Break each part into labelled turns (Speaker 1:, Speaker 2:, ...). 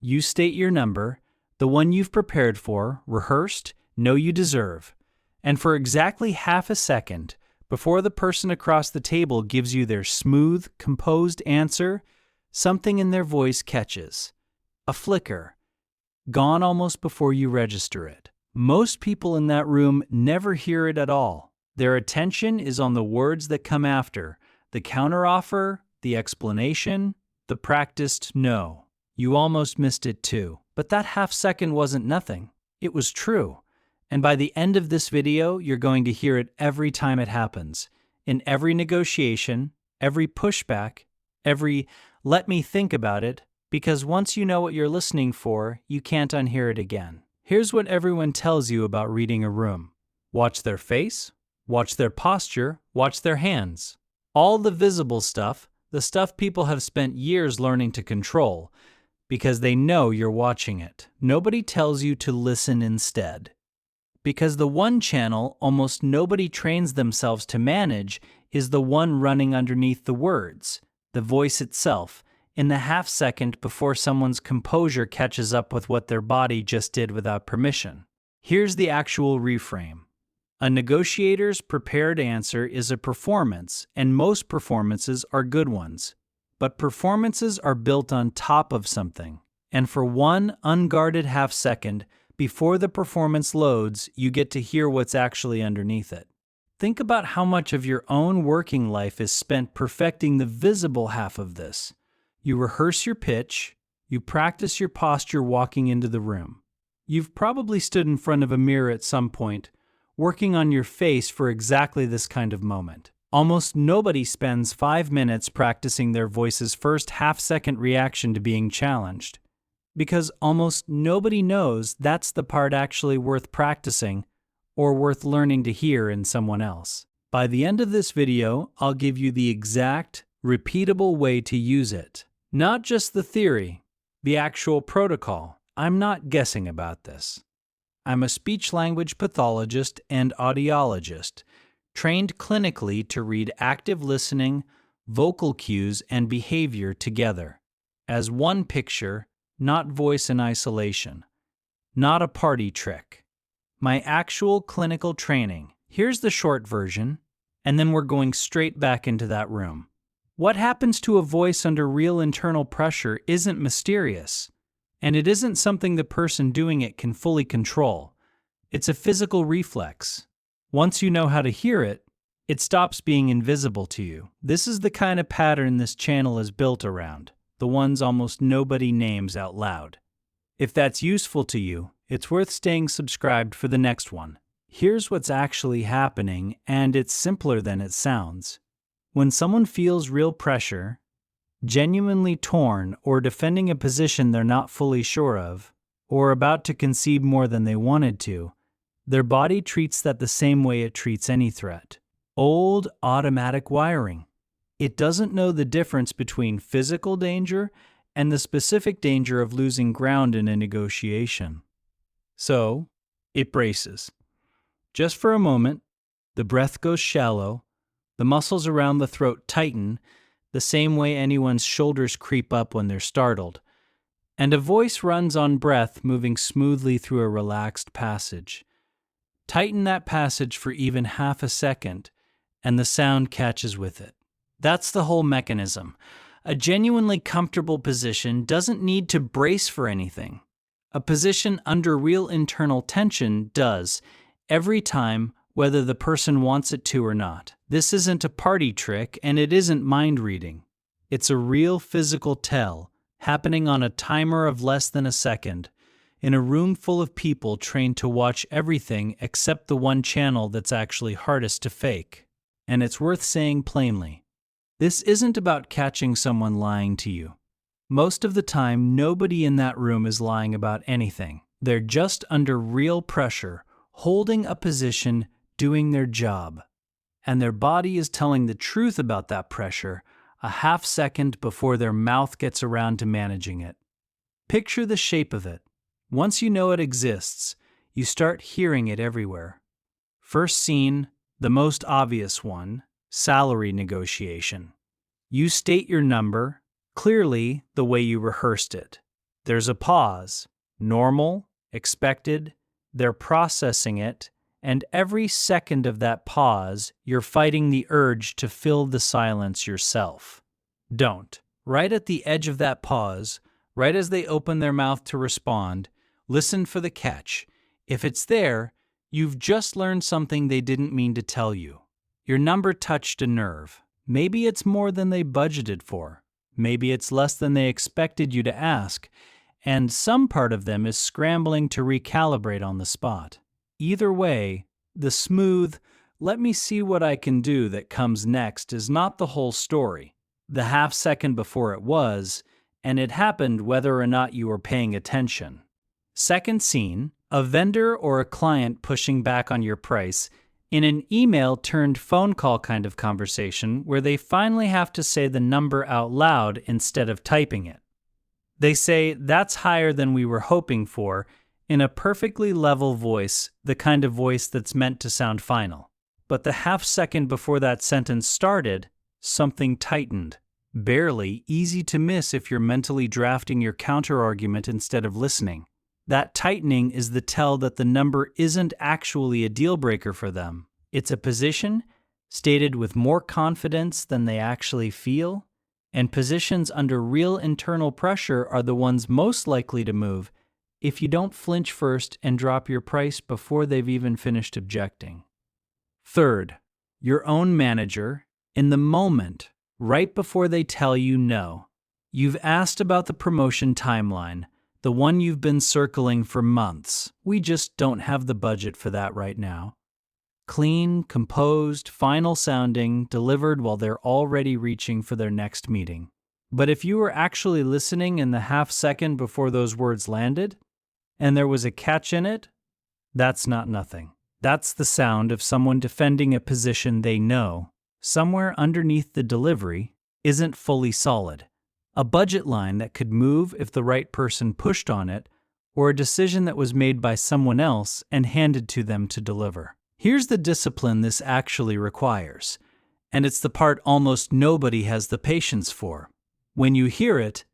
Speaker 1: You state your number, the one you've prepared for, rehearsed, know you deserve. And for exactly half a second, before the person across the table gives you their smooth, composed answer, something in their voice catches. A flicker. Gone almost before you register it. Most people in that room never hear it at all. Their attention is on the words that come after, the counteroffer, the explanation, the practiced no. You almost missed it too. But that half second wasn't nothing. It was true. And by the end of this video, you're going to hear it every time it happens. In every negotiation, every pushback, every let me think about it, because once you know what you're listening for, you can't unhear it again. Here's what everyone tells you about reading a room. Watch their face, watch their posture, watch their hands. All the visible stuff, the stuff people have spent years learning to control, because they know you're watching it. Nobody tells you to listen instead. Because the one channel almost nobody trains themselves to manage is the one running underneath the words, the voice itself, in the half second before someone's composure catches up with what their body just did without permission. Here's the actual reframe. A negotiator's prepared answer is a performance, and most performances are good ones. But performances are built on top of something, and for one unguarded half second, before the performance loads, you get to hear what's actually underneath it. Think about how much of your own working life is spent perfecting the visible half of this. You rehearse your pitch, you practice your posture walking into the room. You've probably stood in front of a mirror at some point, working on your face for exactly this kind of moment. Almost nobody spends 5 minutes practicing their voice's first half-second reaction to being challenged, because almost nobody knows that's the part actually worth practicing or worth learning to hear in someone else. By the end of this video, I'll give you the exact, repeatable way to use it. Not just the theory, the actual protocol. I'm not guessing about this. I'm a speech-language pathologist and audiologist, trained clinically to read active listening, vocal cues, and behavior together, as one picture, not voice in isolation, not a party trick. My actual clinical training. Here's the short version, and then we're going straight back into that room. What happens to a voice under real internal pressure isn't mysterious, and it isn't something the person doing it can fully control. It's a physical reflex. Once you know how to hear it, it stops being invisible to you. This is the kind of pattern this channel is built around, the ones almost nobody names out loud. If that's useful to you, it's worth staying subscribed for the next one. Here's what's actually happening, and it's simpler than it sounds. When someone feels real pressure, genuinely torn or defending a position they're not fully sure of, or about to concede more than they wanted to, their body treats that the same way it treats any threat. Old automatic wiring. It doesn't know the difference between physical danger and the specific danger of losing ground in a negotiation. So, it braces. Just for a moment, the breath goes shallow, the muscles around the throat tighten, the same way anyone's shoulders creep up when they're startled, and a voice runs on breath moving smoothly through a relaxed passage. Tighten that passage for even half a second, and the sound catches with it. That's the whole mechanism. A genuinely comfortable position doesn't need to brace for anything. A position under real internal tension does, every time, whether the person wants it to or not. This isn't a party trick, and it isn't mind reading. It's a real physical tell, happening on a timer of less than a second, in a room full of people trained to watch everything except the one channel that's actually hardest to fake. And it's worth saying plainly, this isn't about catching someone lying to you. Most of the time, nobody in that room is lying about anything. They're just under real pressure, holding a position, doing their job. And their body is telling the truth about that pressure a half second before their mouth gets around to managing it. Picture the shape of it. Once you know it exists, you start hearing it everywhere. First scene, the most obvious one, salary negotiation. You state your number, clearly the way you rehearsed it. There's a pause. Normal, expected, they're processing it, and every second of that pause, you're fighting the urge to fill the silence yourself. Don't. Right at the edge of that pause, right as they open their mouth to respond, listen for the catch. If it's there, you've just learned something they didn't mean to tell you. Your number touched a nerve. Maybe it's more than they budgeted for. Maybe it's less than they expected you to ask, and some part of them is scrambling to recalibrate on the spot. Either way, the smooth, let me see what I can do that comes next is not the whole story. The half second before it was, and it happened whether or not you were paying attention. Second scene, a vendor or a client pushing back on your price in an email turned phone call kind of conversation where they finally have to say the number out loud instead of typing it. They say, "That's higher than we were hoping for," in a perfectly level voice, the kind of voice that's meant to sound final. But the half second before that sentence started, something tightened. Barely, easy to miss if you're mentally drafting your counterargument instead of listening. That tightening is the tell that the number isn't actually a deal breaker for them. It's a position stated with more confidence than they actually feel, and positions under real internal pressure are the ones most likely to move if you don't flinch first and drop your price before they've even finished objecting. Third, your own manager, in the moment, right before they tell you no. You've asked about the promotion timeline, the one you've been circling for months. "We just don't have the budget for that right now." Clean, composed, final sounding, delivered while they're already reaching for their next meeting. But if you were actually listening in the half second before those words landed, and there was a catch in it, that's not nothing. That's the sound of someone defending a position they know, somewhere underneath the delivery, isn't fully solid. A budget line that could move if the right person pushed on it, or a decision that was made by someone else and handed to them to deliver. Here's the discipline this actually requires, and it's the part almost nobody has the patience for. When you hear it,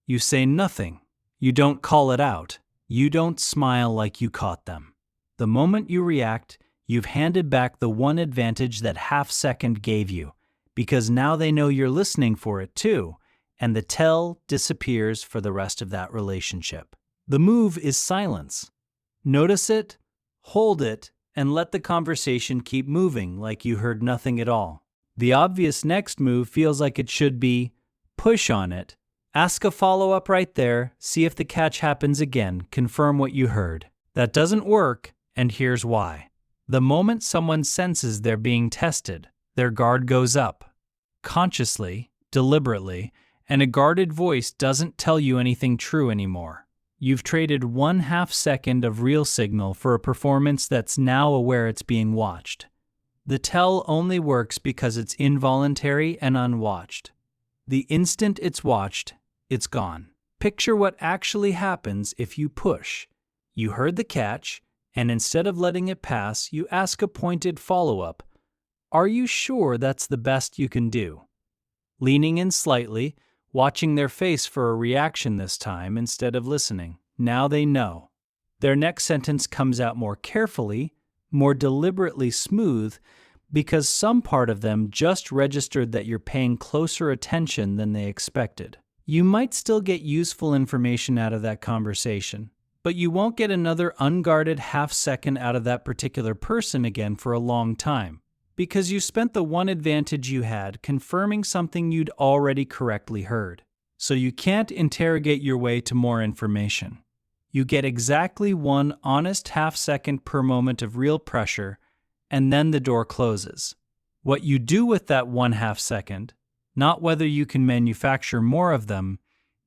Speaker 1: you say nothing. You don't call it out. You don't smile like you caught them. The moment you react, you've handed back the one advantage that half second gave you, because now they know you're listening for it too, and the tell disappears for the rest of that relationship. The move is silence. Notice it, hold it, and let the conversation keep moving like you heard nothing at all. The obvious next move feels like it should be push on it. Ask a follow-up right there, see if the catch happens again, confirm what you heard. That doesn't work, and here's why. The moment someone senses they're being tested, their guard goes up. Consciously, deliberately, and a guarded voice doesn't tell you anything true anymore. You've traded 1/2 second of real signal for a performance that's now aware it's being watched. The tell only works because it's involuntary and unwatched. The instant it's watched, it's gone. Picture what actually happens if you push. You heard the catch, and instead of letting it pass, you ask a pointed follow-up. Are you sure that's the best you can do? Leaning in slightly, watching their face for a reaction this time instead of listening. Now they know. Their next sentence comes out more carefully, more deliberately smooth, because some part of them just registered that you're paying closer attention than they expected. You might still get useful information out of that conversation, but you won't get another unguarded half second out of that particular person again for a long time, because you spent the one advantage you had confirming something you'd already correctly heard. So you can't interrogate your way to more information. You get exactly one honest half second per moment of real pressure, and then the door closes. What you do with that 1/2 second, not whether you can manufacture more of them,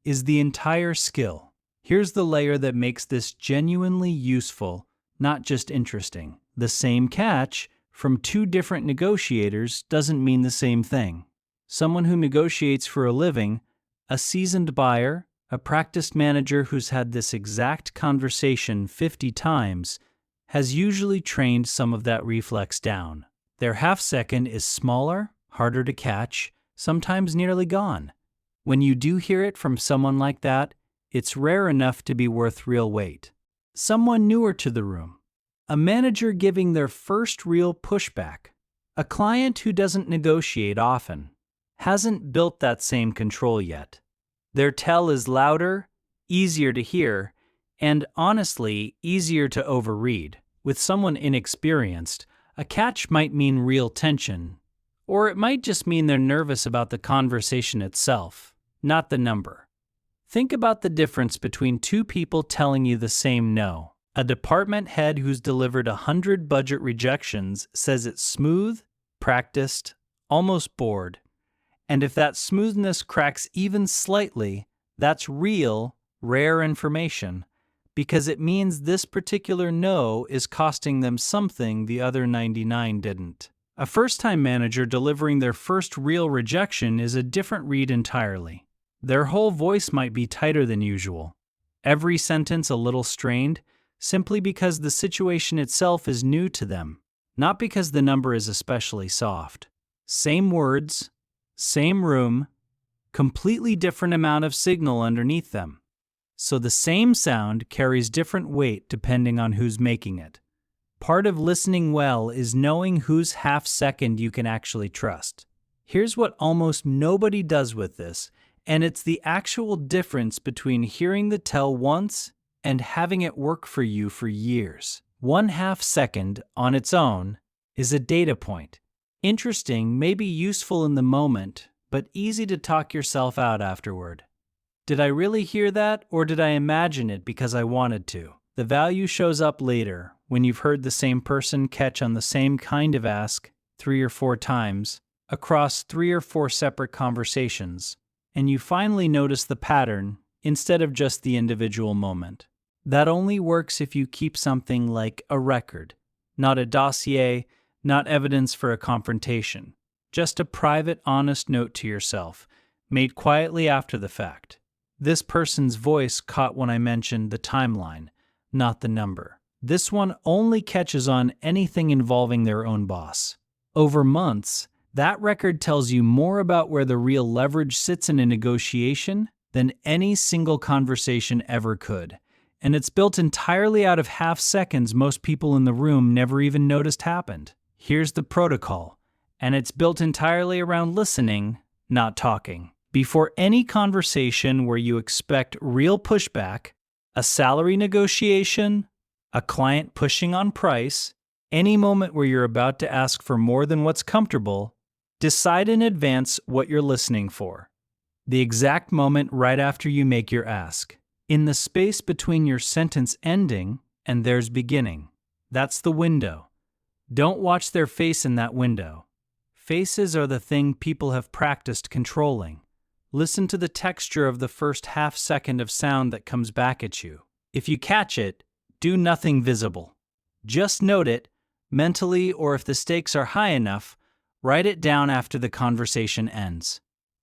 Speaker 1: is the entire skill. Here's the layer that makes this genuinely useful, not just interesting. The same catch from two different negotiators doesn't mean the same thing. Someone who negotiates for a living, a seasoned buyer, a practiced manager who's had this exact conversation 50 times, has usually trained some of that reflex down. Their half second is smaller, harder to catch, sometimes nearly gone. When you do hear it from someone like that, It's rare enough to be worth real weight. Someone newer to the room. A manager giving their first real pushback. A client who doesn't negotiate often. Hasn't built that same control yet. Their tell is louder, easier to hear, and honestly, easier to overread. With someone inexperienced, a catch might mean real tension, or it might just mean they're nervous about the conversation itself, not the number. Think about the difference between two people telling you the same no. A department head who's delivered 100 budget rejections says it's smooth, practiced, almost bored. And if that smoothness cracks even slightly, that's real, rare information, because it means this particular no is costing them something the other 99 didn't. A first-time manager delivering their first real rejection is a different read entirely. Their whole voice might be tighter than usual. Every sentence a little strained, simply because the situation itself is new to them, not because the number is especially soft. Same words, same room, completely different amount of signal underneath them. So the same sound carries different weight depending on who's making it. Part of listening well is knowing whose half-second you can actually trust. Here's what almost nobody does with this, and it's the actual difference between hearing the tell once and having it work for you for years. 1/2 second on its own is a data point. Interesting, maybe useful in the moment, but easy to talk yourself out afterward. Did I really hear that, or did I imagine it because I wanted to? The value shows up later, when you've heard the same person catch on the same kind of ask 3 or 4 times, across 3 or 4 separate conversations, and you finally notice the pattern instead of just the individual moment. That only works if you keep something like a record, not a dossier, not evidence for a confrontation, just a private, honest note to yourself, made quietly after the fact. This person's voice caught when I mentioned the timeline, not the number. This one only catches on anything involving their own boss. Over months, that record tells you more about where the real leverage sits in a negotiation than any single conversation ever could. And it's built entirely out of half seconds most people in the room never even noticed happened. Here's the protocol, and it's built entirely around listening, not talking. Before any conversation where you expect real pushback, a salary negotiation, a client pushing on price, any moment where you're about to ask for more than what's comfortable, decide in advance what you're listening for. The exact moment right after you make your ask. In the space between your sentence ending and theirs beginning. That's the window. Don't watch their face in that window. Faces are the thing people have practiced controlling. Listen to the texture of the first half second of sound that comes back at you. If you catch it, do nothing visible. Just note it, mentally, or if the stakes are high enough, write it down after the conversation ends.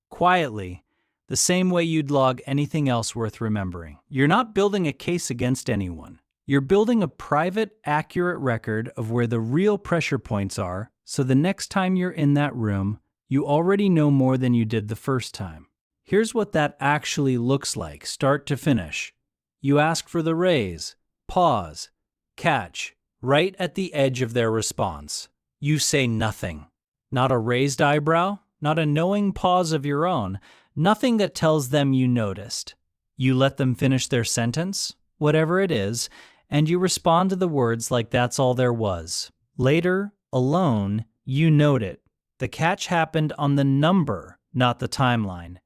Speaker 1: Quietly, the same way you'd log anything else worth remembering. You're not building a case against anyone. You're building a private, accurate record of where the real pressure points are, so the next time you're in that room, you already know more than you did the first time. Here's what that actually looks like, start to finish. You ask for the raise, pause, catch, right at the edge of their response. You say nothing. Not a raised eyebrow, not a knowing pause of your own, nothing that tells them you noticed. You let them finish their sentence, whatever it is, and you respond to the words like that's all there was. Later, alone, you note it. The catch happened on the number, not the timeline.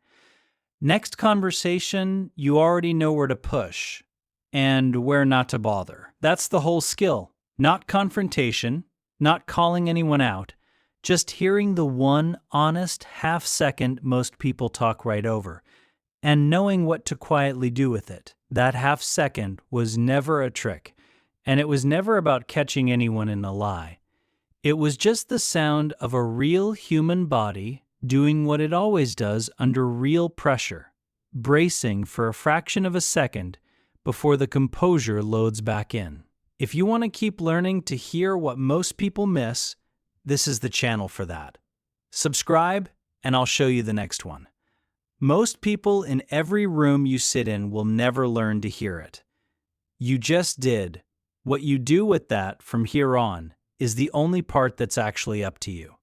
Speaker 1: Next conversation, you already know where to push and where not to bother. That's the whole skill. Not confrontation, not calling anyone out, just hearing the one honest half second most people talk right over, and knowing what to quietly do with it. That half second was never a trick, and it was never about catching anyone in a lie. It was just the sound of a real human body doing what it always does under real pressure, bracing for a fraction of a second before the composure loads back in. If you want to keep learning to hear what most people miss, this is the channel for that. Subscribe, and I'll show you the next one. Most people in every room you sit in will never learn to hear it. You just did. What you do with that from here on is the only part that's actually up to you.